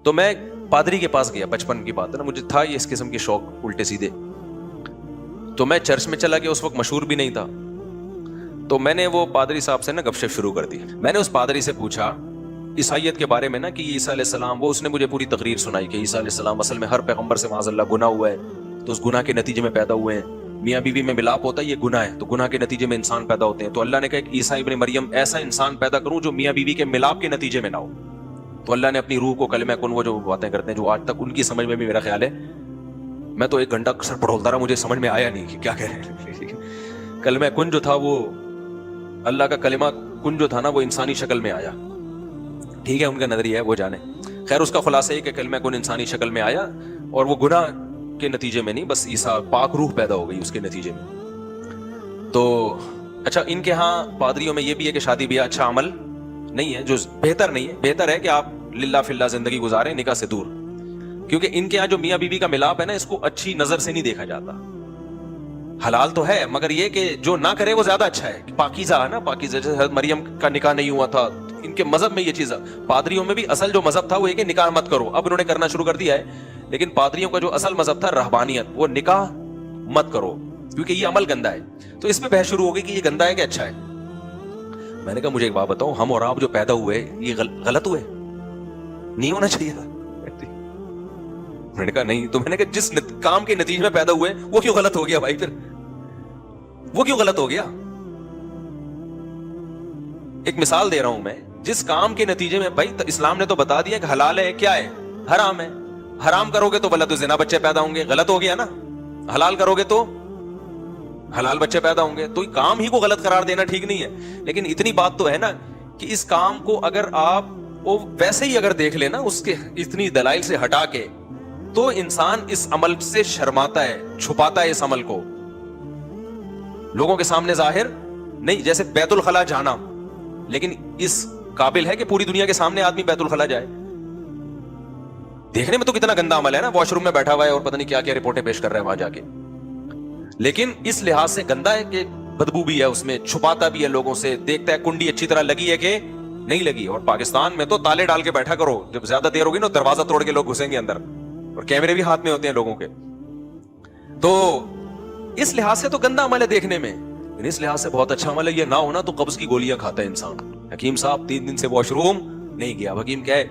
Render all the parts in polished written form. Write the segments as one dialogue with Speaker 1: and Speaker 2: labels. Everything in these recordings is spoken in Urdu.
Speaker 1: تو میں پادری کے پاس گیا, بچپن کی بات ہے نا, مجھے تھا یہ اس قسم کے شوق الٹے سیدھے. تو میں چرچ میں چلا گیا, اس وقت مشہور بھی نہیں تھا. تو میں نے وہ پادری صاحب سے نا گپ شپ شروع کر دی. میں نے اس پادری سے پوچھا عیسائیت کے بارے میں نا, کہ عیسیٰ علیہ السلام, وہ اس نے مجھے پوری تقریر سنائی کہ عیسیٰ علیہ السلام اصل میں ہر پیغمبر سے معاذ اللہ گناہ ہوا ہے, تو اس گناہ کے نتیجے میں پیدا ہوئے ہیں. میاں بیوی میں ملاپ ہوتا ہے, یہ گناہ ہے, تو گناہ کے نتیجے میں انسان پیدا ہوتے ہیں. تو اللہ نے کہا کہ عیسیٰ ابن مریم ایسا انسان پیدا کروں جو میاں بیوی کے ملاپ کے نتیجے میں نہ ہو. تو اللہ نے اپنی روح کو کلمہ کن, وہ جو باتیں کرتے ہیں جو آج تک ان کی سمجھ میں بھی میرا خیال ہے, میں تو 1 گھنٹہ سر پڑھولتا رہا, مجھے سمجھ میں آیا نہیں کہ کیا کہہ رہے ہیں. کلمہ کن جو تھا وہ اللہ کا کلمہ کن جو تھا نا, وہ انسانی شکل میں آیا. ٹھیک ہے, ان کا نظریہ ہے, وہ جانے. خیر, اس کا خلاصہ یہ کہ کلمہ کن انسانی شکل میں آیا, اور وہ گناہ کے نتیجے میں نہیں, بس عیسیٰ پاک روح پیدا ہو گئی اس کے نتیجے میں. تو اچھا, ان کے ہاں پادریوں میں یہ بھی ہے کہ شادی بیاہ اچھا عمل نہیں ہے, جو بہتر نہیں ہے. بہتر ہے کہ آپ للہ فی اللہ زندگی گزاریں نکاح سے دور, کیونکہ ان کے ہاں جو میاں بیوی کا ملاپ ہے نا, اس کو اچھی نظر سے نہیں دیکھا جاتا. حلال تو ہے, مگر یہ کہ جو نہ کرے وہ زیادہ اچھا ہے. پاکیزہ ہے نا, پاکیزہ. جیسے حضرت مریم کا نکاح نہیں ہوا تھا, ان کے مذہب میں یہ چیز ہے. پادریوں میں بھی اصل جو مذہب تھا وہ یہ کہ نکاح مت کرو, اب انہوں نے کرنا شروع کر دیا ہے. لیکن پادریوں کا جو اصل مذہب تھا رہبانیت, وہ نکاح مت کرو کیونکہ یہ عمل گندا ہے. تو اس پہ بحث شروع ہو گئی کہ یہ گندا ہے کہ اچھا ہے. میں نے کہا مجھے ایک بات بتاؤ, ہم اور آپ جو پیدا ہوئے یہ غلط ہوئے, نہیں ہونا چاہیے تھا. میں نے کہا نہیں. تو میں نے کہا جس کام کے نتیجے میں پیدا ہوئے وہ کیوں غلط ہو گیا بھائی, پھر وہ کیوں غلط ہو گیا؟ ایک مثال دے رہا ہوں میں, جس کام کے نتیجے میں, بھائی اسلام نے تو بتا دیا کہ حلال ہے کیا ہے, حرام ہے. حرام کرو گے تو ولد الزنا بچے پیدا ہوں گے, غلط ہو گیا نا. حلال کرو گے تو حلال بچے پیدا ہوں گے. تو کام ہی کو غلط قرار دینا ٹھیک نہیں ہے. لیکن اتنی بات تو ہے نا کہ اس کام کو اگر آپ ویسے ہی اگر دیکھ لینا اس کے اتنی دلائل سے ہٹا کے, تو انسان اس عمل سے شرماتا ہے, چھپاتا ہے اس عمل کو, لوگوں کے سامنے ظاہر نہیں. جیسے بیت الخلا جانا, لیکن اس قابل ہے کہ پوری دنیا کے سامنے آدمی بیت الخلا جائے. دیکھنے میں تو کتنا گندا عمل ہے نا, واش روم میں بیٹھا ہوا ہے اور پتہ نہیں کیا کیا رپورٹیں پیش کر رہا ہے وہاں جا کے. لیکن اس لحاظ سے گندا ہے کہ بدبو بھی ہے اس میں, چھپاتا بھی ہے لوگوں سے, دیکھتا ہے کنڈی اچھی طرح لگی ہے کہ نہیں لگی. اور پاکستان میں تو تالے ڈال کے بیٹھا کرو, جب زیادہ دیر ہوگی نا دروازہ توڑ کے لوگ گھسیں گے اندر, اور کیمرے بھی ہاتھ میں ہوتے ہیں لوگوں کے. تو اس لحاظ سے تو گندا عمل ہے دیکھنے میں, لیکن اس لحاظ سے بہت اچھا عمل ہے. یہ نہ ہونا تو قبض کی گولیاں کھاتا ہے انسان. حکیم صاحب 3 دن سے واش روم نہیں گیا. حکیم کہے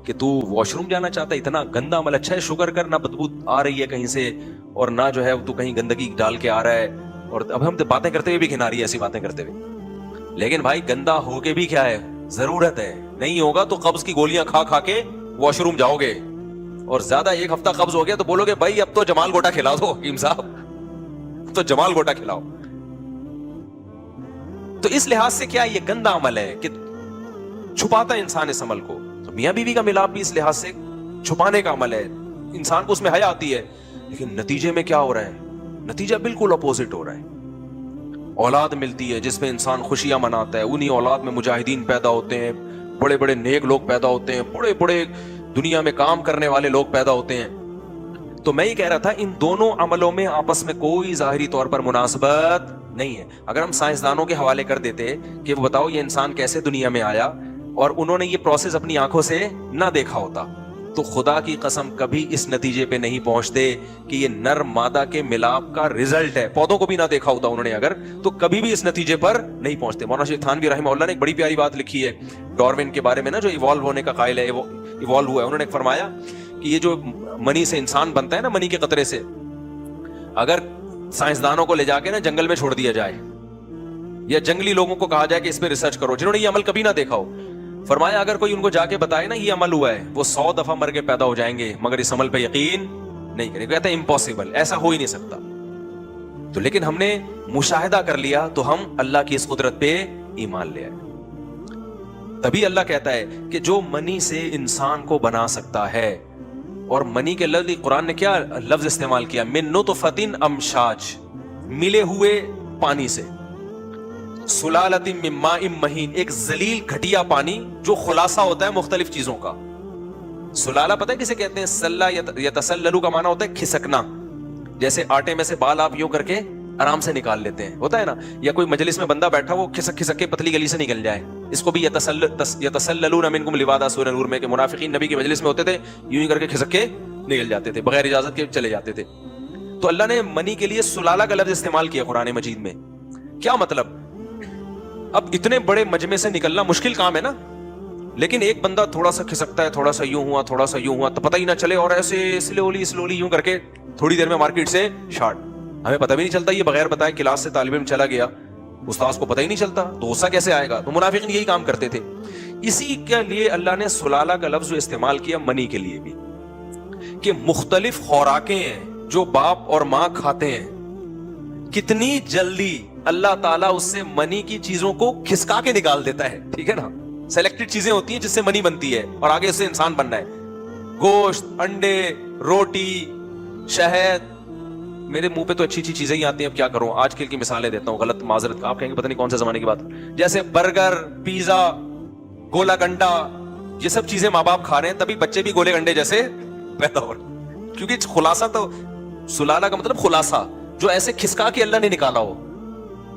Speaker 1: کہ تو واش روم جانا چاہتا ہے, اتنا گندا عمل. اچھا ہے, شکر کر, نہ بدبو آ رہی ہے کہیں سے, اور نہ جو ہے تو کہیں گندگی ڈال کے آ رہا ہے. اور اب ہم باتیں کرتے ہوئے بھی گھنا رہی ہے ایسی باتیں کرتے ہوئے. لیکن بھائی گندا ہو کے بھی کیا ہے, ضرورت ہے. نہیں ہوگا تو قبض کی گولیاں کھا کھا کے واش روم جاؤ گے, اور زیادہ 1 ہفتہ قبض ہو گیا تو بولو گے بھائی اب تو جمال گوٹا کھلا دو حکیم صاحب, تو جمال گوٹا کھلاؤ. تو اس لحاظ سے کیا یہ گندا عمل ہے کہ چھپاتا ہے انسان اس عمل کو. تو میاں بیوی کا ملاپ بھی اس لحاظ سے چھپانے کا عمل ہے, انسان کو اس میں حیا آتی ہے. لیکن نتیجے میں کیا ہو رہا ہے, نتیجہ بالکل اپوزٹ ہو رہا ہے. اولاد ملتی ہے جس میں انسان خوشیاں مناتا ہے, انہی اولاد میں مجاہدین پیدا ہوتے ہیں, بڑے بڑے نیک لوگ پیدا ہوتے ہیں, بڑے بڑے دنیا میں کام کرنے والے لوگ پیدا ہوتے ہیں. تو میں یہ کہہ رہا تھا ان دونوں عملوں میں آپس میں کوئی ظاہری طور پر مناسبت نہیں ہے. اگر ہم سائنسدانوں کے حوالے کر دیتے کہ وہ بتاؤ یہ انسان کیسے دنیا میں آیا, اور انہوں نے یہ پروسیس اپنی آنکھوں سے نہ دیکھا ہوتا, تو خدا کی قسم کبھی اس نتیجے پہ نہیں پہنچتے کہ یہ نر مادہ کے ملاپ کا رزلٹ ہے. پودوں کو بھی نہ دیکھا ہوتا انہوں نے اگر, تو کبھی بھی اس نتیجے پر نہیں پہنچتے. مولانا شیخ تھانوی رحمہ اللہ نے ایک بڑی پیاری بات لکھی ہے ڈاروین کے بارے میں نا, جو ایوالو ہونے کا قائل ہے, ایوالو ہوا ہے. انہوں نے فرمایا کہ یہ جو منی سے انسان بنتا ہے نا, منی کے قطرے سے, اگر سائنسدانوں کو لے جا کے نا جنگل میں چھوڑ دیا جائے, یا جنگلی لوگوں کو کہا جائے کہ اس پہ ریسرچ کرو, جنہوں نے یہ عمل کبھی نہ دیکھا ہو, فرمایا اگر کوئی ان کو جا کے بتائے نا یہ عمل ہوا ہے, وہ 100 دفعہ مر کے پیدا ہو جائیں گے مگر اس عمل پہ یقین نہیں کریں. کہتے ہیں امپاسبل, ایسا ہو ہی نہیں سکتا. تو لیکن ہم نے مشاہدہ کر لیا تو ہم اللہ کی اس قدرت پہ ایمان لے آئے. تبھی اللہ کہتا ہے کہ جو منی سے انسان کو بنا سکتا ہے, اور منی کے لفظ قرآن نے کیا لفظ استعمال کیا, من نطفۃ امشاج, ملے ہوئے پانی سے, سلالۃ من ماء مہین, ایک ذلیل گھٹیا پانی جو خلاصہ ہوتا ہے مختلف چیزوں کا. سلالہ پتہ ہے کسے کہتے ہیں, سلہ یتسللو کا معنی ہوتا ہے کھسکنا. جیسے آٹے میں سے بال آپ یوں کر کے آرام سے نکال لیتے ہیں, ہوتا ہے نا, یا کوئی مجلس میں بندہ بیٹھا وہ کھسک کھسک کے پتلی گلی سے نکل جائے, اس کو بھی یتسللون منکم لوادا سورہ نور میں کہ منافقین نبی کی مجلس میں ہوتے تھے، یوں ہی کر کے کھسک کے نکل جاتے تھے، بغیر اجازت کے چلے جاتے تھے. تو اللہ نے منی کے لیے سلالہ کا لفظ استعمال کیا قرآن مجید میں. کیا مطلب؟ اب اتنے بڑے مجمع سے نکلنا مشکل کام ہے نا، لیکن ایک بندہ تھوڑا سا کھسکتا ہے، تھوڑا سا یوں ہوا، تھوڑا سا یوں ہوا، تو پتہ ہی نہ چلے، اور ایسے سلولی یوں کر کے تھوڑی دیر میں مارکیٹ سے شارٹ. ہمیں پتہ بھی نہیں چلتا، یہ بغیر بتائے کلاس سے طالب علم چلا گیا، استاذ کو پتہ ہی نہیں چلتا، تو غصہ کیسے آئے گا؟ تو منافقین یہی کام کرتے تھے. اسی کے لیے اللہ نے سلالہ کا لفظ استعمال کیا منی کے لیے بھی، کہ مختلف خوراکیں ہیں جو باپ اور ماں کھاتے ہیں، کتنی جلدی اللہ تعالیٰ اس سے منی کی چیزوں کو کھسکا کے نکال دیتا ہے. ٹھیک ہے نا، سلیکٹڈ چیزیں ہوتی ہیں جس سے منی بنتی ہے اور آگے اس سے انسان بننا ہے. گوشت، انڈے، روٹی، شہد. میرے منہ پہ تو اچھی چیزیں ہی آتی ہیں، اب کیا کروں. آج کل کی مثالیں دیتا ہوں، غلط معذرت، آپ کہیں گے پتہ نہیں کون سے زمانے کی بات. جیسے برگر، پیزا، گولا گنڈا، یہ سب چیزیں ماں باپ کھا رہے ہیں، تبھی بچے بھی گولے گنڈے جیسے پیدا ہو رہے ہیں. کیونکہ خلاصہ تو سلالہ کا مطلب خلاصہ، جو ایسے کھسکا کے اللہ نے نکالا ہو،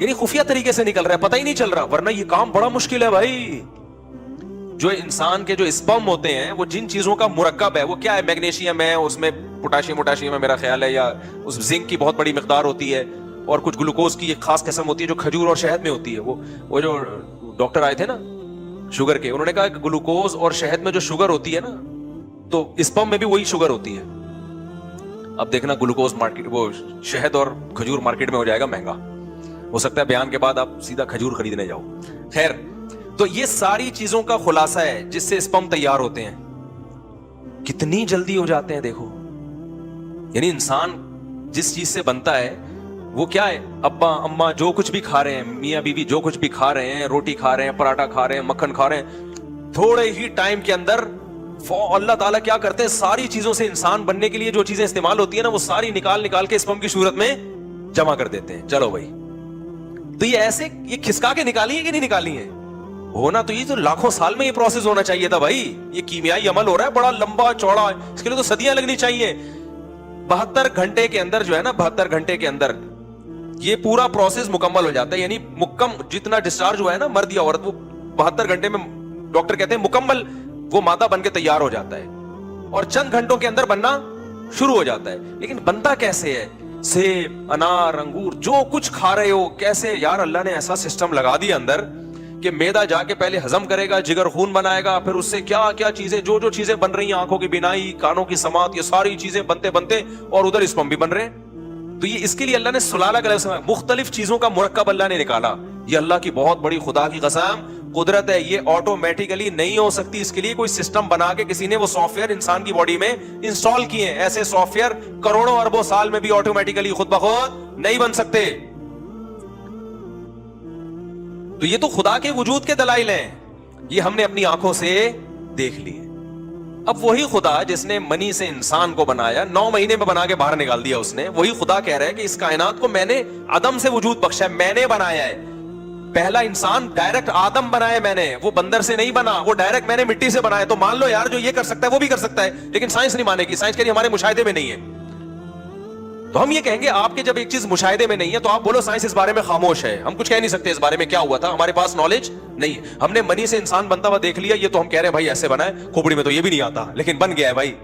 Speaker 1: یعنی خفیہ طریقے سے نکل رہا ہے، پتہ ہی نہیں چل رہا. ورنہ یہ کام بڑا مشکل ہے بھائی. جو انسان کے جو اسپرم ہوتے ہیں، وہ جن چیزوں کا مرکب ہے، وہ کیا ہے؟ میگنیشیم ہے، اس میں پوٹاشیم ہے میرا خیال ہے، یا اس زنک کی بہت بڑی مقدار ہوتی ہے، اور کچھ گلوکوز کی ایک خاص قسم ہوتی ہے جو کھجور اور شہد میں ہوتی ہے. وہ جو ڈاکٹر آئے تھے نا شوگر کے، انہوں نے کہا کہ گلوکوز اور شہد میں جو شوگر ہوتی ہے نا، تو اسپرم میں بھی وہی شوگر ہوتی ہے. اب دیکھنا گلوکوز مارکیٹ، وہ شہد اور کھجور مارکیٹ میں ہو جائے گا مہنگا، ہو سکتا ہے بیان کے بعد آپ سیدھا کھجور خریدنے جاؤ. خیر، تو یہ ساری چیزوں کا خلاصہ ہے جس سے اسپرم تیار ہوتے ہیں. کتنی جلدی ہو جاتے ہیں دیکھو. یعنی انسان جس چیز سے بنتا ہے وہ کیا ہے؟ ابا اماں جو کچھ بھی کھا رہے ہیں، میاں بیوی جو کچھ بھی کھا رہے ہیں، روٹی کھا رہے ہیں، پراٹھا کھا رہے ہیں، مکھن کھا رہے ہیں، تھوڑے ہی ٹائم کے اندر اللہ تعالیٰ کیا کرتے ہیں؟ ساری چیزوں سے انسان بننے کے لیے جو چیزیں استعمال ہوتی ہیں نا، وہ ساری نکال کے اسپرم کی صورت میں جمع کر دیتے ہیں. چلو بھائی، تو یہ ایسے یہ کھسکا کے نکالی ہے کہ نہیں نکالی ہے؟ ہونا تو یہ تو لاکھوں سال میں یہ پروسیس ہونا چاہیے تھا بھائی. یہ کیمیائی عمل ہو رہا ہے بڑا لمبا چوڑا، اس کے لیے تو صدیاں لگنی چاہیے. 72 گھنٹے کے اندر جو ہے نا، 72 گھنٹے کے اندر یہ پورا پروسیس مکمل ہو جاتا ہے. یعنی جتنا ڈسچارج ہوا ہے نا مرد یا عورت، وہ 72 گھنٹے میں ڈاکٹر کہتے ہیں مکمل وہ مادہ بن کے تیار ہو جاتا ہے، اور چند گھنٹوں کے اندر بننا شروع ہو جاتا ہے. لیکن بنتا کیسے ہے؟ سیب، انار، انگور، جو کچھ کھا رہے ہو، کیسے یار اللہ نے ایسا سسٹم لگا دیا اندر کہ میدا جا کے پہلے ہضم کرے گا، جگر خون بنائے گا، پھر اس سے کیا کیا چیزیں، جو چیزیں بن رہی ہیں، آنکھوں کی بینائی، کانوں کی سماعت، یہ ساری چیزیں بنتے اور ادھر اسپرم بھی بن رہے ہیں. تو یہ اس کے لیے اللہ نے سلالہ کا لفظ، مختلف چیزوں کا مرکب اللہ نے نکالا. یہ اللہ کی بہت بڑی خدا کی قسم قدرت ہے. یہ آٹومیٹیکلی نہیں ہو سکتی، اس کے لیے کوئی سسٹم بنا کے کسی نے وہ سافٹ ویئر انسان کی باڈی میں انسٹال کیے ہیں. ایسے سافٹ ویئر کروڑوں اربوں سال میں بھی آٹومیٹیکلی خود بخود نہیں بن سکتے. تو یہ تو خدا کے وجود کے دلائل ہیں، یہ ہم نے اپنی آنکھوں سے دیکھ لیے. اب وہی خدا جس نے منی سے انسان کو بنایا، 9 مہینے میں بنا کے باہر نکال دیا اس نے، وہی خدا کہہ رہا ہے کہ اس کائنات کو میں نے عدم سے وجود بخشا ہے، میں نے بنایا ہے. پہلا انسان ڈائریکٹ آدم بنایا میں نے، وہ بندر سے نہیں بنا، وہ ڈائریکٹ میں نے مٹی سے بنایا. تو مان لو یار جو یہ کر سکتا ہے وہ بھی کر سکتا ہے، لیکن سائنس نہیں مانے گی. سائنس کہہ رہی ہمارے مشاہدے میں نہیں ہے. تو ہم یہ کہیں گے آپ کے جب ایک چیز مشاہدے میں نہیں ہے تو آپ بولو سائنس اس بارے میں خاموش ہے، ہم کچھ کہہ نہیں سکتے اس بارے میں کیا ہوا تھا، ہمارے پاس نالج نہیں ہے. ہم نے منی سے انسان بنتا ہوا دیکھ لیا، یہ تو ہم کہہ رہے ہیں بھائی ایسے بنا ہے، کھوپڑی میں تو یہ بھی نہیں آتا لیکن بن گیا ہے بھائی.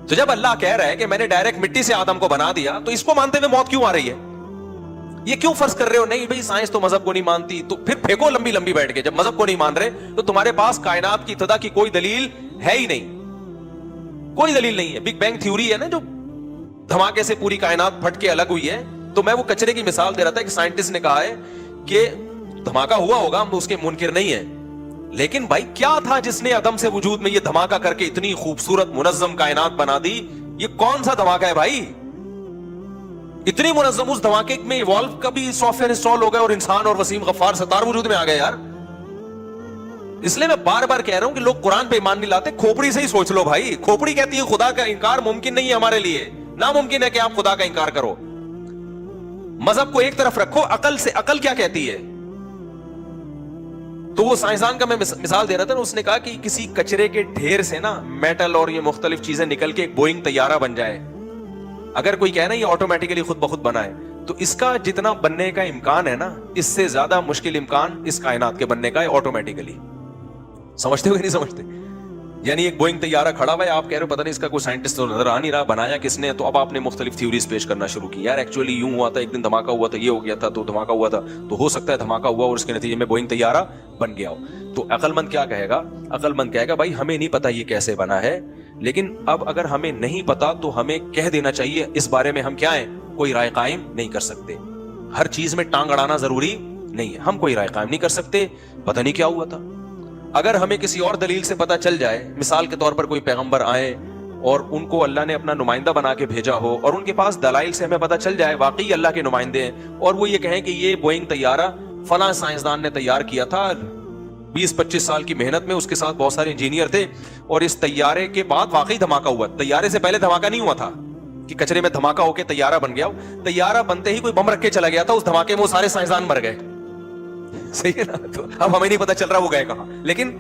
Speaker 1: تو جب اللہ کہہ رہا ہے کہ میں نے ڈائریکٹ مٹی سے آدم کو بنا دیا، تو اس کو مانتے ہوئے موت کیوں آ رہی ہے؟ یہ کیوں فرض کر رہے ہو نہیں بھائی سائنس تو مذہب کو نہیں مانتی؟ تو پھر پھینکو لمبی بیٹھ کے. جب مذہب کو نہیں مان رہے تو تمہارے پاس کائنات کی ابتدا کی کوئی دلیل ہے ہی نہیں، کوئی دلیل نہیں ہے. بگ بینگ تھیوری ہے نا، جو دھماکے سے پوری کائنات پھٹ کے الگ ہوئی ہے. تو میں وہ کچرے کی مثال دے رہا تھا کہ سائنٹسٹ نے کہا ہے کہ دھماکہ ہوا ہوگا، ہم اس کے منکر نہیں ہیں، لیکن بھائی کیا تھا جس نے عدم سے وجود میں یہ دھماکہ کر کے اتنی خوبصورت منظم کائنات بنا دی؟ یہ کون سا دھماکہ ہے بھائی؟ اتنی منظم، اس دھماکے میں ایوالو کا بھی سافٹ ویئر انسٹال ہو گیا اور انسان اور وسیم غفار ستار وجود میں آ گئے یار. اس لیے میں بار بار کہہ رہا ہوں کہ لوگ قرآن پہ ایمان نہیں لاتے، کھوپڑی سے ہی سوچ لو بھائی. کھوپڑی کہتی ہے خدا کا انکار ممکن نہیں ہے ہمارے لیے، ناممکن ہے کہ آپ خدا کا انکار کرو. مذہب کو ایک طرف رکھو، عقل سے. عقل کیا کہتی ہے؟ تو وہ سائنسدان کا میں مثال دے رہا تھا نا، اس نے کہا کہ کسی کچرے کے ڈھیر سے نا میٹل اور یہ مختلف چیزیں نکل کے ایک بوئنگ طیارہ بن جائے. اگر کوئی کہنا یہ آٹومیٹیکلی خود بخود بنا ہے، تو اس کا جتنا بننے کا امکان ہے نا، اس سے زیادہ مشکل امکان اس کائنات کے بننے کا ہے آٹومیٹیکلی. سمجھتے ہو کہ نہیں سمجھتے؟ یعنی ایک بوئنگ طیارہ کھڑا ہوا ہے، آپ کہہ رہے ہو پتہ نہیں اس کا کوئی سائنٹسٹ تو نظر آ نہیں رہا، بنایا کس نے؟ تو اب آپ نے مختلف تھیوریز پیش کرنا شروع کی. یار ایکچولی یوں ہوا تھا، ایک دن دھماکہ ہوا تھا، یہ ہو گیا تھا، تو دھماکہ ہوا تھا، تو ہو سکتا ہے دھماکہ ہوا اور اس کے نتیجے میں بوئنگ طیارہ بن گیا ہو. تو عقل مند کیا کہے گا؟ عقل مند کہے گا بھائی ہمیں نہیں پتا یہ کیسے بنا ہے، لیکن اب اگر ہمیں نہیں پتا تو ہمیں کہہ دینا چاہیے اس بارے میں ہم کیا ہیں، کوئی رائے قائم نہیں کر سکتے. ہر چیز میں ٹانگ اڑانا ضروری نہیں ہے، ہم کوئی رائے قائم نہیں کر سکتے، پتہ نہیں کیا ہوا تھا. اگر ہمیں کسی اور دلیل سے پتہ چل جائے، مثال کے طور پر کوئی پیغمبر آئے اور ان کو اللہ نے اپنا نمائندہ بنا کے بھیجا ہو اور ان کے پاس دلائل سے ہمیں پتہ چل جائے واقعی اللہ کے نمائندے ہیں، اور وہ یہ کہیں کہ یہ بوئنگ طیارہ فلاں سائنسدان نے تیار کیا تھا 20-25 سال کی محنت میں، اس کے ساتھ بہت سارے انجینئر تھے، اور اس طیارے کے بعد واقعی دھماکہ ہوا. طیارے سے پہلے دھماکہ نہیں ہوا تھا کہ کچرے میں دھماکہ ہو کے طیارہ بن گیا. طیارہ بنتے ہی کوئی بم رکھ کے چلا گیا تھا، اس دھماکے میں وہ سارے سائنسدان مر گئے. صحیح ہے نا؟ تو اب ہمیں نہیں پتہ چل رہا وہ گئے کہاں. لیکن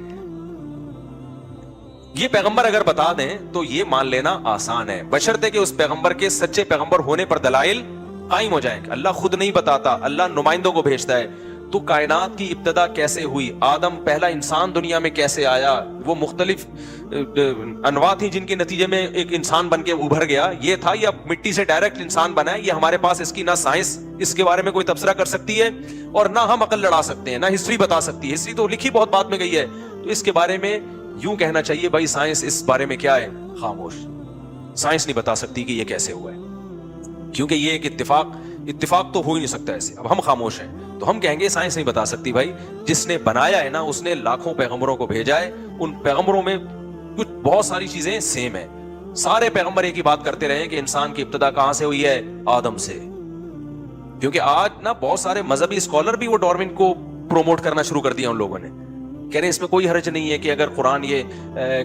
Speaker 1: یہ پیغمبر اگر بتا دیں تو یہ مان لینا آسان ہے، بشرطے کہ اس پیغمبر کے سچے پیغمبر ہونے پر دلائل قائم ہو جائیں. اللہ خود نہیں بتاتا، اللہ نمائندوں کو بھیجتا ہے. تو کائنات کی ابتدا کیسے ہوئی، آدم پہلا انسان دنیا میں کیسے آیا، وہ مختلف انواع تھی جن کے نتیجے میں ایک انسان بن کے ابھر گیا، یہ تھا یا مٹی سے ڈائریکٹ انسان بنا ہے، یہ ہمارے پاس اس کی نہ سائنس اس کے بارے میں کوئی تبصرہ کر سکتی ہے اور نہ ہم عقل لڑا سکتے ہیں، نہ ہسٹری بتا سکتی ہے. ہسٹری تو لکھی بہت بعد میں گئی ہے. تو اس کے بارے میں یوں کہنا چاہیے بھائی سائنس اس بارے میں کیا ہے، خاموش. سائنس نہیں بتا سکتی کہ یہ کیسے ہوا ہے، کیونکہ یہ ایک اتفاق تو ہو ہی نہیں سکتا ایسے. اب ہم خاموش ہیں تو ہم کہیں گے سائنس نہیں بتا سکتی. بھائی جس نے بنایا ہے نا، اس نے لاکھوں پیغمبروں کو بھیجا ہے، ان پیغمبروں میں کچھ بہت ساری چیزیں سیم ہیں. سارے پیغمبر ایک ہی بات کرتے رہے کہ انسان کی ابتدا کہاں سے ہوئی ہے، آدم سے. کیونکہ آج نا بہت سارے مذہبی اسکالر بھی وہ ڈارون کو پروموٹ کرنا شروع کر دیا ان لوگوں نے، کہہ رہے ہیں اس میں کوئی حرج نہیں ہے کہ اگر قرآن یہ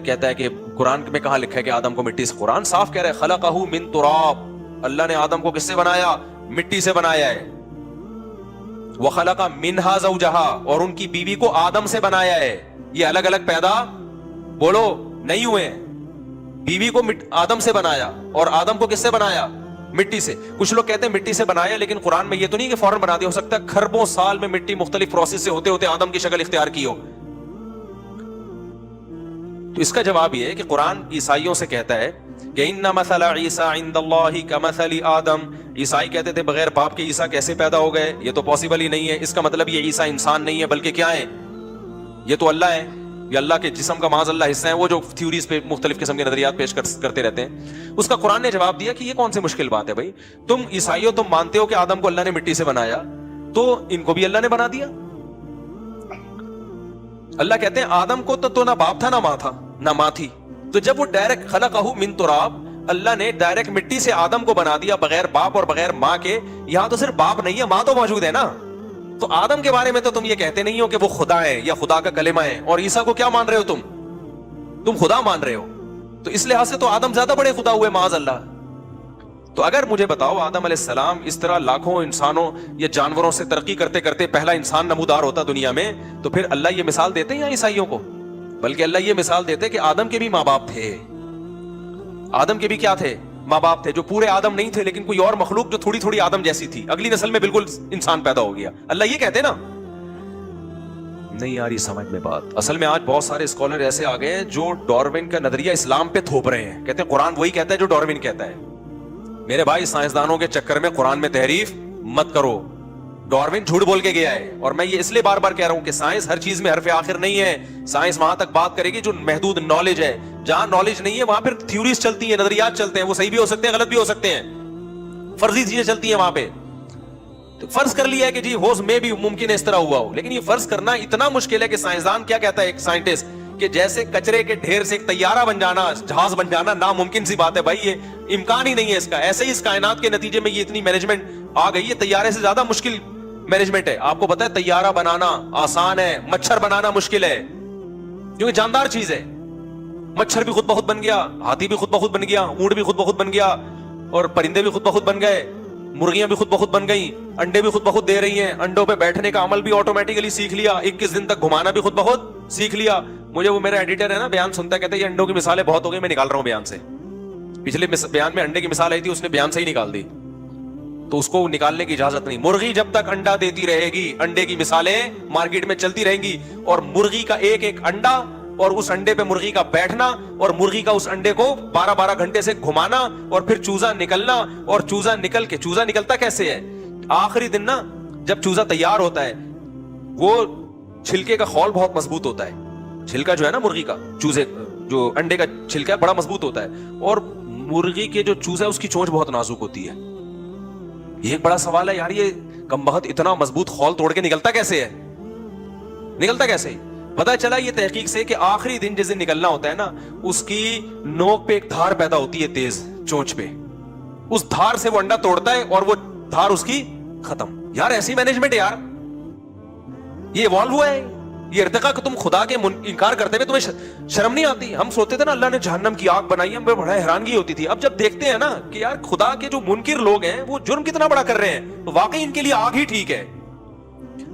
Speaker 1: کہتا ہے کہ قرآن میں کہاں لکھا ہے کہ آدم کو مٹی سے، قرآن صاف کہہ رہا ہے خلقہ من تراب، اللہ نے آدم کو کس سے بنایا، مٹی سے بنایا ہے. وخلق منہا زوجہا، اور ان کی بیوی کو آدم سے بنایا ہے. یہ الگ الگ پیدا بولو نہیں ہوئے، بیوی کو آدم سے بنایا اور آدم کو کس سے بنایا، مٹی سے. کچھ لوگ کہتے ہیں مٹی سے بنایا، لیکن قرآن میں یہ تو نہیں کہ فوراً بنا دیا، ہو سکتا ہے کھربوں سال میں مٹی مختلف پروسیس سے ہوتے ہوتے آدم کی شکل اختیار کی ہو. تو اس کا جواب یہ ہے کہ قرآن عیسائیوں سے کہتا ہے کہ ان مثل عیسیٰ عند اللہ کمثل آدم. عیسائی کہتے تھے بغیر باپ کے عیسیٰ کیسے پیدا ہو گئے، یہ تو پاسبل ہی نہیں ہے. اس کا مطلب یہ عیسیٰ انسان نہیں ہے بلکہ کیا ہے، یہ تو اللہ ہے، یہ اللہ کے جسم کا معاذ اللہ حصہ ہے. وہ جو تھیوریز پہ مختلف قسم کے نظریات پیش کرتے رہتے ہیں، اس کا قرآن نے جواب دیا کہ یہ کون سی مشکل بات ہے بھائی. تم عیسائیوں تم مانتے ہو کہ آدم کو اللہ نے مٹی سے بنایا، تو ان کو بھی اللہ نے بنا دیا. اللہ کہتے ہیں آدم کو تو نہ باپ تھا نہ ماں تھا، نہ ماں تھی. تو جب وہ ڈائریکٹ خلقہ من تراب، اللہ نے ڈائریکٹ مٹی سے آدم کو بنا دیا بغیر باپ اور بغیر ماں کے. یہاں تو صرف باپ نہیں ہے، ماں تو موجود ہے نا. تو آدم کے بارے میں تو تم یہ کہتے نہیں ہو کہ وہ خدا ہے یا خدا کا کلمہ ہے، اور عیسیٰ کو کیا مان رہے ہو تم خدا مان رہے ہو. تو اس لحاظ سے تو آدم زیادہ بڑے خدا ہوئے معاذ اللہ. تو اگر مجھے بتاؤ آدم علیہ السلام اس طرح لاکھوں انسانوں یا جانوروں سے ترقی کرتے کرتے پہلا انسان نمودار ہوتا دنیا میں، تو پھر اللہ یہ مثال دیتے ہیں یا عیسائیوں کو؟ بلکہ اللہ یہ مثال دیتے کہ آدم کے بھی ماں باپ تھے. آدم کے بھی کیا تھے، ماں باپ تھے، جو پورے آدم نہیں تھے لیکن کوئی اور مخلوق جو تھوڑی تھوڑی آدم جیسی تھی، اگلی نسل میں بالکل انسان پیدا ہو گیا. اللہ یہ کہتے نا. نہیں آ رہی سمجھ میں بات. اصل میں آج بہت سارے اسکالر ایسے آ گئے ہیں جو ڈارون کا نظریہ اسلام پہ تھوپ رہے ہیں، کہتے ہیں قرآن وہی کہتا ہے جو ڈارون کہتا ہے. میرے بھائی سائنسدانوں کے چکر میں قرآن میں تحریف مت کرو. ڈارون جھوٹ بول کے گیا ہے، اور میں یہ اس لیے بار بار کہہ رہا ہوں کہ سائنس ہر چیز میں حرف آخر نہیں ہے. سائنس وہاں تک بات کرے گی جو محدود نالج ہے. جہاں نالج نہیں ہے وہاں پھر تھیوریز چلتی ہیں، نظریات چلتے ہیں، وہ صحیح بھی ہو سکتے ہیں غلط بھی ہو سکتے ہیں، فرضی چیزیں چلتی ہیں وہاں پہ. تو فرض کر لیا ہے کہ جی ہوز میں بھی ممکن ہے اس طرح ہوا ہو، لیکن یہ فرض کرنا اتنا مشکل ہے کہ سائنسدان کیا کہتا ہے ایک سائنٹسٹ کہ جیسے کچرے کے ڈھیر سے ایک طیارہ بن جانا، جہاز بن جانا ناممکن سی بات ہے بھائی، یہ امکان ہی نہیں ہے اس کا. ایسے ہی اس کائنات کے نتیجے میں یہ اتنی مینجمنٹ آ گئی ہے، طیارے سے زیادہ مشکل مینجمنٹ ہے. آپ کو پتا ہے طیارہ بنانا آسان ہے، مچھر بنانا مشکل ہے، کیونکہ جاندار چیز ہے. مچھر بھی خود بخود بن گیا، ہاتھی بھی خود بخود بن گیا، اونٹ بھی خود بخود بن گیا، اور پرندے بھی خود بخود بن گئے، مرغیاں بھی خود بخود بن گئی، انڈے بھی خود بخود دے رہی ہیں، انڈوں پہ بیٹھنے کا عمل بھی آٹومیٹیکلی سیکھ لیا، 21 دن تک گھمانا بھی خود بخود سیکھ لیا. مجھے وہ میرا ایڈیٹر ہے نا بیان سنتا ہے، کہتا ہے یہ انڈوں کی مثالیں بہت ہو گئی، میں نکال رہا ہوں بیان سے. پچھلے بیان میں انڈے کی مثال آئی تھی، اس نے بیان سے ہی نکال دی. تو اس کو نکالنے کی اجازت نہیں. مرغی جب تک انڈا دیتی رہے گی, انڈے کی مثالیں مارکیٹ میں چلتی رہیں گی, اور مرغی کا ایک ایک انڈا اور اس انڈے پہ مرغی کا بیٹھنا اور مرغی کا اس انڈے کو 12 گھنٹے سے گھمانا اور پھر چوزا نکلنا, اور چوزا نکل کے, چوزا نکلتا کیسے ہے آخری دن نا, جب چوزا تیار ہوتا ہے وہ چھلکے کا خول بہت مضبوط ہوتا ہے, چھلکا جو ہے نا مرغی کا, چوزے جو انڈے کا چھلکا ہے بڑا مضبوط ہوتا ہے, اور مرغی کے جو چوزا ہے اس کی چونچ بہت نازک ہوتی ہے. یہ ایک بڑا سوال ہے یار, یہ کمبخت اتنا مضبوط خول توڑ کے نکلتا کیسے ہے, نکلتا کیسے؟ پتا چلا یہ تحقیق سے کہ آخری دن جس دن نکلنا ہوتا ہے نا, اس کی نوک پہ ایک دھار پیدا ہوتی ہے تیز چونچ پہ, اس دھار سے وہ انڈا توڑتا ہے اور وہ دھار اس کی ختم. یار ایسی مینجمنٹ ہے یار, یہ ایوالو ہوا ہے, یہ ارتقا کہ تم خدا کے انکار کرتے ہوئے تمہیں شرم نہیں آتی. ہم سوچتے تھے نا اللہ نے جہنم کی آگ بنائی ہے, ہمیں بڑا حیرانگی ہوتی تھی. اب جب دیکھتے ہیں نا کہ یار خدا کے جو منکر لوگ ہیں وہ جرم کتنا بڑا کر رہے ہیں, تو واقعی ان کے لیے آگ ہی ٹھیک ہے.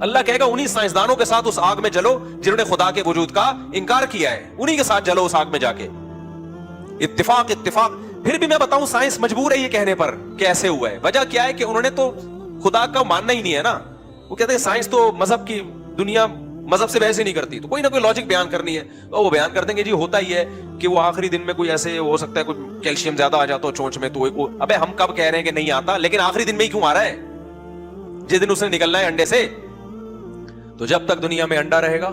Speaker 1: اللہ کہے گا انہی سائنسدانوں کے ساتھ اس آگ میں جلو جنہوں نے خدا کے وجود کا انکار کیا ہے, انہی کے ساتھ جلو اس آگ میں جا کے. اتفاق اتفاق. پھر بھی میں بتاؤں سائنس مجبور ہے یہ کہنے پر کہ ایسے ہوا ہے. وجہ کیا ہے کہ انہوں نے تو خدا کا ماننا ہی نہیں ہے نا. وہ کہتے ہیں سائنس تو مذہب کی دنیا مذہب سے بحث ہی نہیں کرتی, تو کوئی نہ کوئی لاجک بیان کرنی ہے, تو وہ بیان کر دیں گے جی ہوتا ہی ہے کہ وہ آخری دن میں کوئی ایسے ہو سکتا ہے کوئی کیلشیم زیادہ آ جاتا ہو چونچ میں, تو ابے ہم کب کہہ رہے ہیں کہ نہیں آتا, لیکن آخری دن میں ہی کیوں آ رہا ہے جس دن اس نے نکلنا ہے انڈے سے. تو جب تک دنیا میں انڈا رہے گا,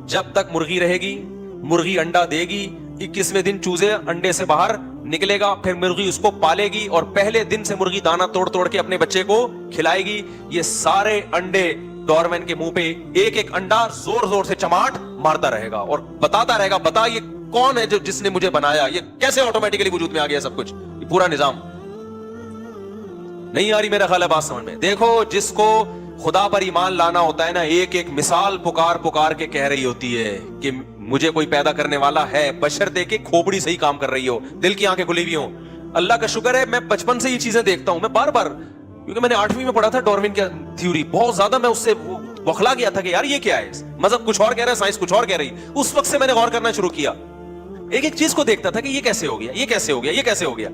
Speaker 1: جب تک مرغی رہے گی, مرغی انڈا دے گی, 21ویں دن چوزے انڈے سے باہر نکلے گا, پھر مرغی اس کو پالے گی, اور پہلے دن سے مرغی دانا توڑ توڑ کے اپنے بچے کو کھلائے گی. یہ سارے انڈے ڈارون کے منہ پہ ایک ایک انڈا زور زور سے چماٹ مارتا رہے گا اور بتاتا رہے گا, بتا یہ کون ہے جس نے مجھے بنایا, یہ کیسے آٹومیٹکلی وجود میں آ گیا سب کچھ, یہ پورا نظام. نہیں آ رہی میرا خیال ہے بات سمجھ میں؟ دیکھو جس کو خدا پر ایمان لانا ہوتا ہے نا, ایک ایک مثال پکار پکار کے کہہ رہی ہوتی ہے کہ مجھے کوئی پیدا کرنے والا ہے, بشرطے کہ کھوپڑی صحیح کام کر رہی ہو, دل کی آنکھیں کھلی ہوئی ہوں. اللہ کا شکر ہے میں بچپن سے یہ چیزیں دیکھتا ہوں, میں بار بار, کیونکہ میں نے 8ویں میں پڑھا تھا ڈارون کی تھیوری, بہت زیادہ میں اس سے بوکھلا گیا تھا کہ یار یہ کیا ہے, مذہب کچھ اور کہہ رہا ہے, سائنس کچھ اور کہہ رہی. اس وقت سے میں نے غور کرنا شروع کیا, ایک ایک چیز کو دیکھتا تھا کہ یہ کیسے ہو گیا, یہ کیسے ہو گیا, یہ کیسے ہو گیا.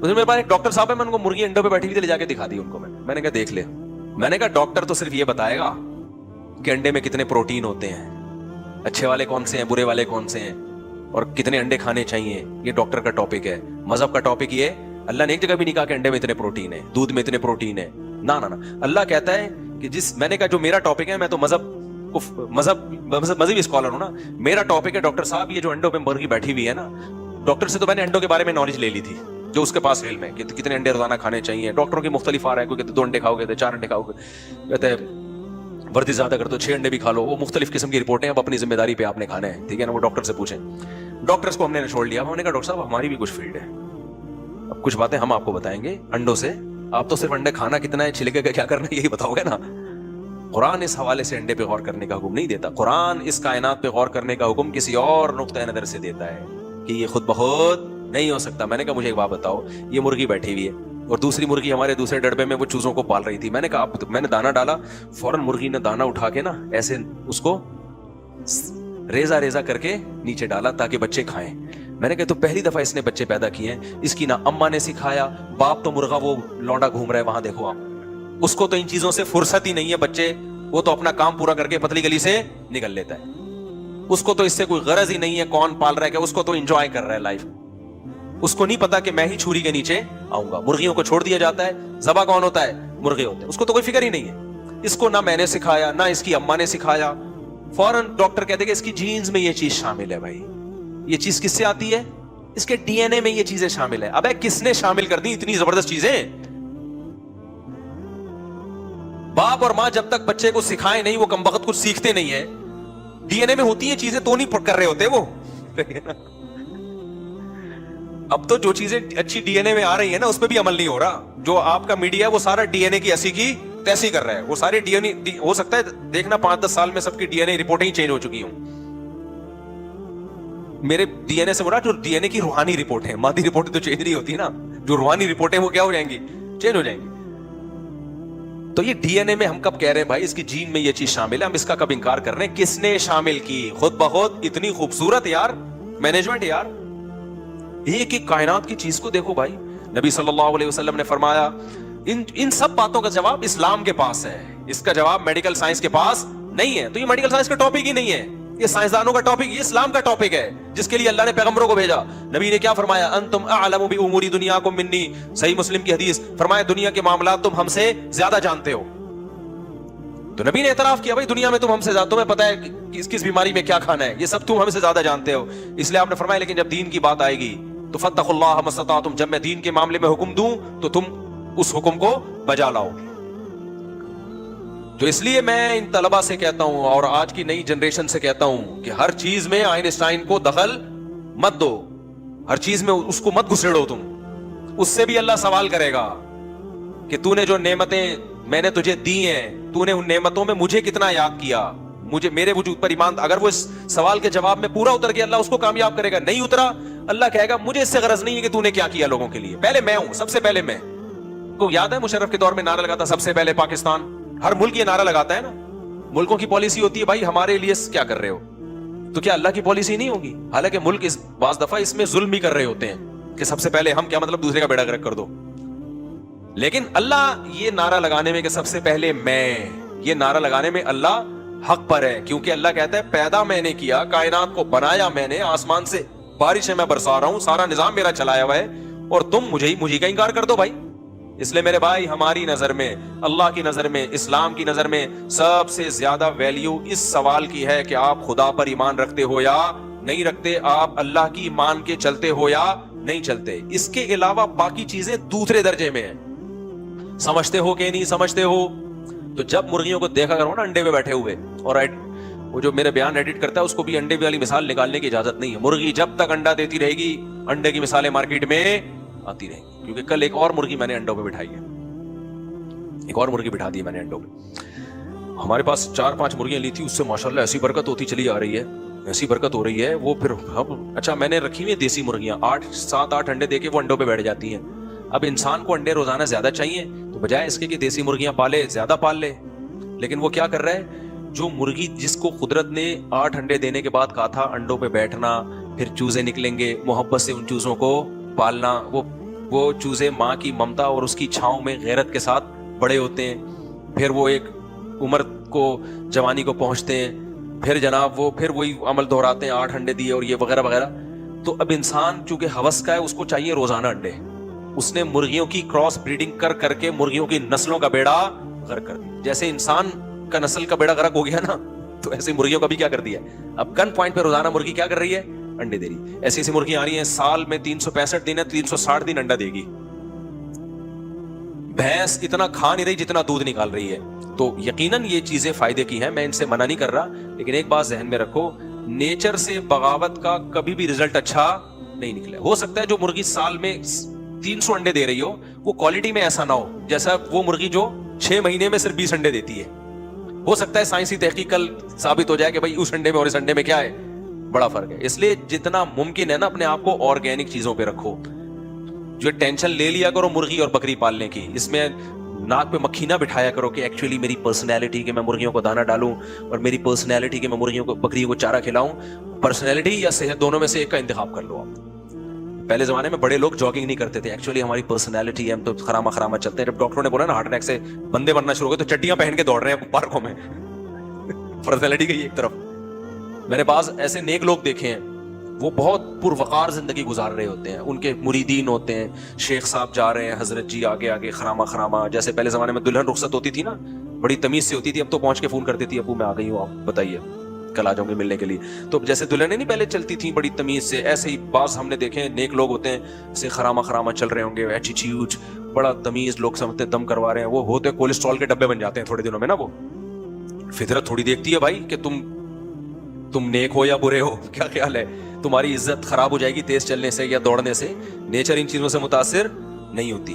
Speaker 1: میرے پاس ایک ڈاکٹر صاحب ہے, میں ان کو مرغی انڈوں پہ بیٹھی ہوئی لے جا کے دکھا دی ان کو, میں نے کہا دیکھ لے. میں نے کہا ڈاکٹر تو صرف یہ بتائے گا کہ انڈے میں کتنے پروٹین ہوتے ہیں, اچھے والے کون سے ہیں, برے والے کون سے ہیں, اور کتنے انڈے کھانے چاہیے, یہ ڈاکٹر کا ٹاپک ہے. مذہب کا ٹاپک یہ ہے, اللہ نے ایک جگہ بھی نہیں کہا کہ انڈے میں اتنے پروٹین ہے, دودھ میں اتنے پروٹین ہے, نہ نہ. اللہ کہتا ہے کہ میں نے کہا جو میرا ٹاپک ہے, میں تو مذہبی اسکالر ہوں نا, میرا ٹاپک ہے ڈاکٹر صاحب یہ جو انڈوں پہ مرغی بیٹھی ہوئی ہے نا, ڈاکٹر سے تو میں نے انڈوں کے بارے میں نالج لے لی تھی جو اس کے پاس علم ہے کہ کتنے انڈے روزانہ کھانے چاہیے. ڈاکٹروں کی مختلف آ رہا ہے, کوئی کہتے 2 انڈے کھاؤ گے, 4 انڈے کھاؤ گے, کہتے ہیں ورزش زیادہ کر تو 6 انڈے بھی کھا لو. وہ مختلف قسم کی رپورٹیں, اب اپنی ذمہ داری پہ آپ نے کھانا ہے, ٹھیک ہے نا, وہ ڈاکٹر سے پوچھیں. ڈاکٹرس کو ہم نے چھوڑ لیا, ہم نے کہا ڈاکٹر صاحب ہماری بھی کچھ فیلڈ ہے, اب کچھ باتیں ہم آپ کو بتائیں گے انڈوں سے, آپ تو صرف انڈے کھانا کتنا ہے, چھلکے کا کیا کرنا ہے یہی بتاؤ گے نا. قرآن اس حوالے سے انڈے پہ غور کرنے کا حکم نہیں دیتا. قرآن اس کائنات پہ غور کرنے کا حکم کسی اور نقطۂ نظر سے دیتا ہے کہ یہ خود بخود نہیں ہو سکتا. میں نے کہا مجھے ایک بات بتاؤ, یہ مرغی بیٹھی ہوئی ہے اور دوسری مرغی ہمارے دوسرے ڈڑبے میں وہ چوزوں کو پال رہی تھی. میں نے کہا میں نے دانا ڈالا, فوراً مرغی نے دانا اٹھا کے نا ایسے اس کو ریزہ ریزہ کر کے نیچے ڈالا تاکہ بچے کھائیں. میں نے کہا تو پہلی دفعہ اس نے بچے پیدا کیے ہیں, اس کی نہ اماں نے سکھایا, باپ تو مرغا وہ لونڈا گھوم رہا ہے وہاں دیکھو آپ, اس کو تو ان چیزوں سے فرصت ہی نہیں ہے. بچے وہ تو اپنا کام پورا کر کے پتلی گلی سے نکل لیتا ہے, اس کو تو اس سے کوئی غرض ہی نہیں ہے کون پال رہا ہے, کہ اس کو تو انجوائے کر رہا ہے لائف. اس کو نہیں پتا کہ میں ہی چھری کے نیچے آؤں گا. مرغیوں کو چھوڑ دیا جاتا ہے, ذبح کون ہوتا ہے, مرغے ہوتے ہیں, اس کو تو کوئی فکر ہی نہیں ہے. اس کو نہ میں نے سکھایا نہ اس کی اماں نے سکھایا. فوراً ڈاکٹر کہتے ہیں کہ اس کی جینز میں یہ چیز شامل ہے. بھائی یہ چیز کس سے آتی ہے, اس کے ڈی این اے میں یہ چیزیں شامل ہے. ابے کس نے شامل کر دی اتنی زبردست چیزیں؟ باپ اور ماں جب تک بچے کو سکھائے نہیں, وہ کمبخت کچھ سیکھتے نہیں ہے. ڈی این اے میں ہوتی ہیں چیزیں تو نہیں کر رہے ہوتے وہ. اب تو جو چیزیں اچھی ڈی این اے میں آ رہی ہیں نا اس پہ بھی عمل نہیں ہو رہا. جو آپ کا میڈیا وہ سارا ڈی این اے کی ایسی کی تیسی کر رہا ہے. وہ سارے ڈی این اے ہو سکتا ہے دیکھنا 5-10 سال میں سب کی ڈی این اے رپورٹیں ہی چینج ہو چکی ہوں. میرے ڈی این اے سے بولا جو ڈی این اے کی روحانی رپورٹ ہے, مادی رپورٹیں تو چینج نہیں ہوتی نا, جو روحانی رپورٹیں وہ کیا ہو جائیں گی, چینج ہو جائیں گی. تو یہ ڈی این اے میں ہم کب کہہ رہے ہیں بھائی اس کی جین میں یہ چیز شامل ہے, ہم اس کا کب انکار کر رہے ہیں؟ کس نے شامل کی؟ خود بخود اتنی خوبصورت یار مینجمنٹ یار. ایک ایک کائنات کی چیز کو دیکھو بھائی, نبی صلی اللہ علیہ وسلم نے فرمایا ان سب باتوں کا جواب اسلام کے پاس ہے, اس کا جواب میڈیکل سائنس کے پاس نہیں ہے. تو یہ میڈیکل سائنس کا ٹاپک ہی نہیں ہے, یہ سائنسدانوں کا ٹاپک, یہ اسلام کا ٹاپک ہے جس کے لیے اللہ نے پیغمبروں کو بھیجا. نبی نے کیا فرمایا, انتم اعلم بامور دنیاکم منی, صحیح مسلم کی حدیث, فرمایا دنیا کے معاملات تم ہم سے زیادہ جانتے ہو. تو نبی نے اعتراف کیا بھائی دنیا میں تم ہم سے زیادہ, تمہیں پتہ ہے کس بیماری میں کیا کھانا ہے, یہ سب تم ہم سے زیادہ جانتے ہو. اس لیے آپ نے فرمایا لیکن جب دین کی بات آئے گی تو فاتقوا اللہ ما استطعتم, جب میں دین کے معاملے میں حکم دوں تو تم اس حکم کو بجا لاؤ. تو اس لیے میں ان طلبہ سے کہتا ہوں اور آج کی نئی جنریشن سے کہتا ہوں کہ ہر چیز میں آئنسٹائن کو دخل مت دو, ہر چیز میں اس کو مت گھسیڑو تم, اس سے بھی اللہ سوال کرے گا کہ تو نے جو نعمتیں میں نے تجھے دی ہیں, تو نے ان نعمتوں میں مجھے کتنا یاد کیا, مجھے میرے وجود پر ایمان. اگر وہ اس سوال کے جواب میں پورا اتر گیا اللہ اس کو کامیاب کرے گا, نہیں اترا اللہ کہے گا مجھے اس سے غرض نہیں ہے کہ تو نے کیا کیا لوگوں کے لیے, پہلے میں ہوں, سب سے پہلے میں. کو یاد ہے مشرف کے دور میں نعرہ لگاتا سب سے پہلے پاکستان, ہر ملک یہ نعرہ لگاتا ہے نا. ملکوں کی پالیسی ہوتی ہے بھائی ہمارے لیے کیا کر رہے ہو, تو کیا اللہ کی پالیسی نہیں ہوگی؟ حالانکہ ملک بعض دفعہ اس میں ظلم بھی کر رہے ہوتے ہیں کہ سب سے پہلے ہم, کیا مطلب دوسرے کا بیڑا گرک کر دو. لیکن اللہ یہ نعرہ لگانے میں کہ سب سے پہلے میں, یہ نعرہ لگانے میں اللہ حق پر ہے, کیونکہ اللہ کہتا ہے پیدا میں نے کیا, کائنات کو بنایا میں نے, آسمان سے بارشیں میں برسا رہا ہوں, سارا نظام میرا چلایا ہوا ہے, اور تم مجھے کا انکار کر دو بھائی. اس لیے میرے بھائی ہماری نظر میں, اللہ کی نظر میں, اسلام کی نظر میں سب سے زیادہ ویلیو اس سوال کی ہے کہ آپ خدا پر ایمان رکھتے ہو یا نہیں رکھتے, آپ اللہ کی مان کے چلتے ہو یا نہیں چلتے. اس کے علاوہ باقی چیزیں دوسرے درجے میں ہیں, سمجھتے ہو کہ نہیں سمجھتے ہو. تو جب مرغیوں کو دیکھا کرو نا انڈے پہ بیٹھے ہوئے, اور وہ جو میرے بیان ایڈٹ کرتا ہے اس کو بھی انڈے والی مثال نکالنے کی اجازت نہیں ہے. مرغی جب تک انڈا دیتی رہے گی انڈے کی مثالیں مارکیٹ میں آتی رہیں گی, کیونکہ کل ایک اور مرغی میں نے انڈوں پہ بٹھائی ہے, ایک اور مرغی بٹھا دی میں نے انڈوں پہ. ہمارے پاس 4-5 مرغیاں لی تھی, اس سے ماشاءاللہ ایسی برکت ہوتی چلی آ رہی ہے, ایسی برکت ہو رہی ہے. وہ پھر اچھا میں نے رکھی ہوئی دیسی مرغیاں, 7-8 انڈے دے کے وہ انڈوں پہ بیٹھ جاتی ہیں. اب انسان کو انڈے روزانہ زیادہ چاہیے, تو بجائے اس کے کہ دیسی مرغیاں پالے زیادہ پال لے, لیکن وہ کیا کر رہا ہے, جو مرغی جس کو قدرت نے 8 انڈے دینے کے بعد کہا تھا انڈوں پہ بیٹھنا, پھر چوزے نکلیں گے, محبت سے ان چوزوں کو پالنا, وہ چوزے ماں کی ممتا اور اس کی چھاؤں میں غیرت کے ساتھ بڑے ہوتے ہیں, پھر وہ ایک عمر کو, جوانی کو پہنچتے ہیں, پھر جناب وہ پھر وہی عمل دہراتے ہیں, 8 انڈے دیے اور یہ وغیرہ وغیرہ. تو اب انسان چونکہ ہوس کا ہے اس کو چاہیے روزانہ انڈے, اس نے مرغیوں کی کراس بریڈنگ کر کے مرغیوں کی نسلوں کا بیڑا غرق کر دیا. جیسے انسان کا نسل کا بیڑا غرق ہو گیا نا, تو ایسے مرغیوں کا بھی کیا کر دیا. اب گن پوائنٹ پہ روزانہ مرغی کیا کر رہی ہے, انڈے دے رہی. ایسی ایسی مرغیاں آ رہی ہیں سال میں 365 دن ہے, 360 دن انڈا دے گی. بھینس اتنا کھا نہیں رہی جتنا دودھ نکال رہی ہے. تو یقیناً یہ چیزیں فائدے کی ہیں, میں ان سے منع نہیں کر رہا, لیکن ایک بات ذہن میں رکھو, نیچر سے بغاوت کا کبھی بھی رزلٹ اچھا نہیں نکلا. ہو سکتا ہے جو مرغی سال میں 300 انڈے دے رہی ہو وہ کوالٹی میں ایسا نہ ہو جیسا وہ مرغی جو 6 مہینے میں صرف 20 انڈے دیتی ہے. ہو سکتا ہے سائنسی تحقیق کل ثابت ہو جائے کہ بھائی اس انڈے میں اور اس انڈے میں کیا ہے, بڑا فرق ہے. اس لیے جتنا ممکن ہے نا اپنے آپ کو آرگینک چیزوں پہ رکھو. جو ٹینشن لے لیا کرو مرغی اور بکری پالنے کی, اس میں ناک پہ مکھی نہ بٹھایا کرو کہ ایکچولی میری پرسنالٹی کہ میں مرغیوں کو دانا ڈالوں اور میری پرسنالٹی کہ میں مرغیوں کو بکریوں کو چارہ کھلاؤں. پرسنالٹی یا صحت دونوں میں سے ایک کا انتخاب کر لو آپ. پہلے زمانے میں بڑے لوگ جاگنگ نہیں کرتے تھے, ایکچولی ہماری پرسنالٹی ہے, ہم تو خراما خراما چلتے ہیں. جب ڈاکٹروں نے بولا نا ہارٹ اٹیک سے بندے مرنا شروع ہو گئے تو چٹیاں پہن کے دوڑ رہے ہیں پارکوں میں. پرسنالٹی گئی ایک طرف. میں نے بعض ایسے نیک لوگ دیکھے ہیں وہ بہت پروقار زندگی گزار رہے ہوتے ہیں, ان کے مریدین ہوتے ہیں, شیخ صاحب جا رہے ہیں, حضرت جی آگے آگے خراما خراما. جیسے پہلے زمانے میں دلہن رخصت ہوتی تھی نا, بڑی تمیز سے ہوتی تھی, اب تو پہنچ کے فون کرتی تھی ابو میں آ گئی ہوں, آپ بتائیے کل آ جاؤں گے ملنے کے لیے. تو جیسے دلہنیں نہیں پہلے چلتی تھیں بڑی تمیز سے, ایسے ہی بعض ہم نے دیکھے نیک لوگ ہوتے ہیں ایسے خراما خراما چل رہے ہوں گے, ایٹیٹیوڈ بڑا تمیز, لوگ سمجھتے ہیں دم کروا رہے ہیں, وہ ہوتے کولیسٹرول کے ڈبے بن جاتے ہیں تھوڑے دنوں میں نا. وہ فطرت تھوڑی دیکھتی ہے بھائی کہ تم نیک ہو یا برے ہو, کیا خیال ہے, تمہاری عزت خراب ہو جائے گی تیز چلنے سے یا دوڑنے سے. نیچر ان چیزوں سے متاثر نہیں ہوتی,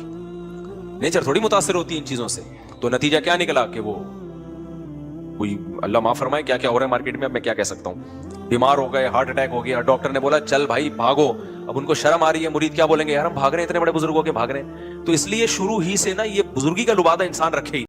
Speaker 1: نیچر تھوڑی متاثر ہوتی ان چیزوں سے. تو نتیجہ کیا نکلا کہ وہ کوئی اللہ معاف فرمائے کیا کیا ہو رہا ہے مارکیٹ میں, اب میں کیا کہہ سکتا ہوں. بیمار ہو گئے, ہارٹ اٹیک ہو گیا, ڈاکٹر نے بولا چل بھائی بھاگو. اب ان کو شرم آ رہی ہے, مرید کیا بولیں گے, یار ہم بھاگ رہے ہیں اتنے بڑے بزرگوں کے بھاگ رہے ہیں. تو اس لیے شروع ہی سے نا یہ بزرگی کا لبادہ انسان رکھے ہی